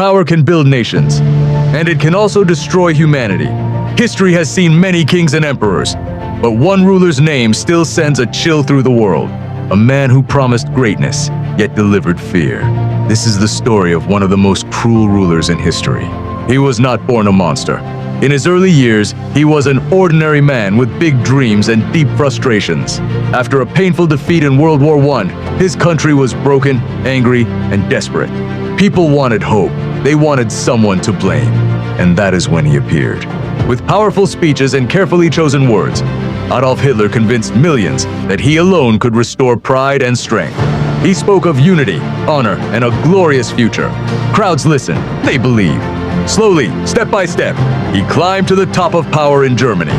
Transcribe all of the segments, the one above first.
Power can build nations, and it can also destroy humanity. History has seen many kings and emperors, but one ruler's name still sends a chill through the world. A man who promised greatness, yet delivered fear. This is the story of one of the most cruel rulers in history. He was not born a monster. In his early years, he was an ordinary man with big dreams and deep frustrations. After a painful defeat in World War I, his country was broken, angry, and desperate. People wanted hope. They wanted someone to blame. And that is when he appeared. With powerful speeches and carefully chosen words, Adolf Hitler convinced millions that he alone could restore pride and strength. He spoke of unity, honor, and a glorious future. Crowds listened. They believed. Slowly, step by step, he climbed to the top of power in Germany.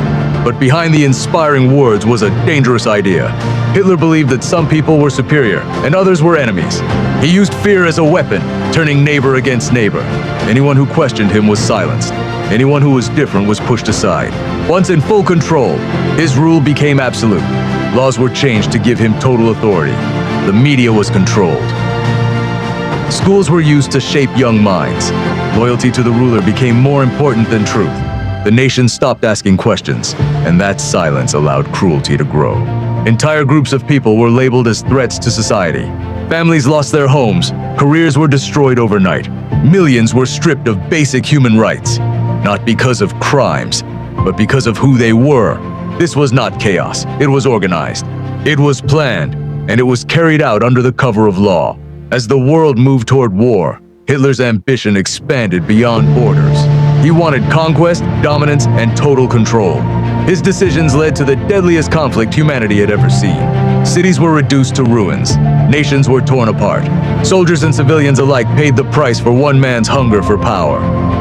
But behind the inspiring words was a dangerous idea. Hitler believed that some people were superior and others were enemies. He used fear as a weapon, turning neighbor against neighbor. Anyone who questioned him was silenced. Anyone who was different was pushed aside. Once in full control, his rule became absolute. Laws were changed to give him total authority. The media was controlled. Schools were used to shape young minds. Loyalty to the ruler became more important than truth. The nation stopped asking questions, and that silence allowed cruelty to grow. Entire groups of people were labeled as threats to society. Families lost their homes, careers were destroyed overnight. Millions were stripped of basic human rights, not because of crimes, but because of who they were. This was not chaos, it was organized. It was planned, and it was carried out under the cover of law. As the world moved toward war, Hitler's ambition expanded beyond borders. He wanted conquest, dominance, and total control. His decisions led to the deadliest conflict humanity had ever seen. Cities were reduced to ruins. Nations were torn apart. Soldiers and civilians alike paid the price for one man's hunger for power.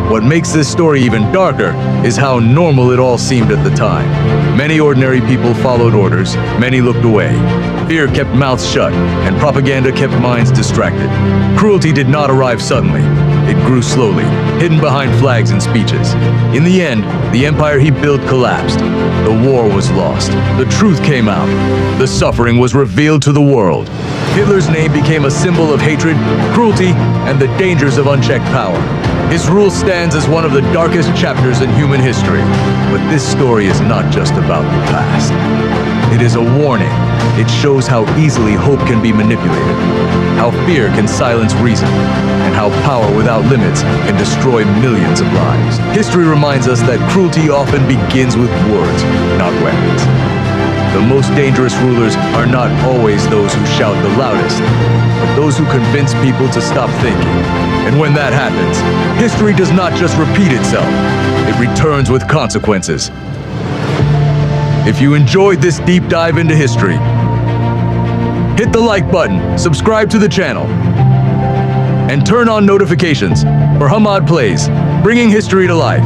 What makes this story even darker is how normal it all seemed at the time. Many ordinary people followed orders, many looked away. Fear kept mouths shut, and propaganda kept minds distracted. Cruelty did not arrive suddenly. It grew slowly, hidden behind flags and speeches. In the end, the empire he built collapsed. The war was lost. The truth came out. The suffering was revealed to the world. Hitler's name became a symbol of hatred, cruelty, and the dangers of unchecked power. His rule stands as one of the darkest chapters in human history. But this story is not just about the past. It is a warning. It shows how easily hope can be manipulated, how fear can silence reason, and how power without limits can destroy millions of lives. History reminds us that cruelty often begins with words, not weapons. The most dangerous rulers are not always those who shout the loudest, but those who convince people to stop thinking. And when that happens, history does not just repeat itself, it returns with consequences. If you enjoyed this deep dive into history, hit the like button, subscribe to the channel, and turn on notifications for Hamad Plays, bringing history to life.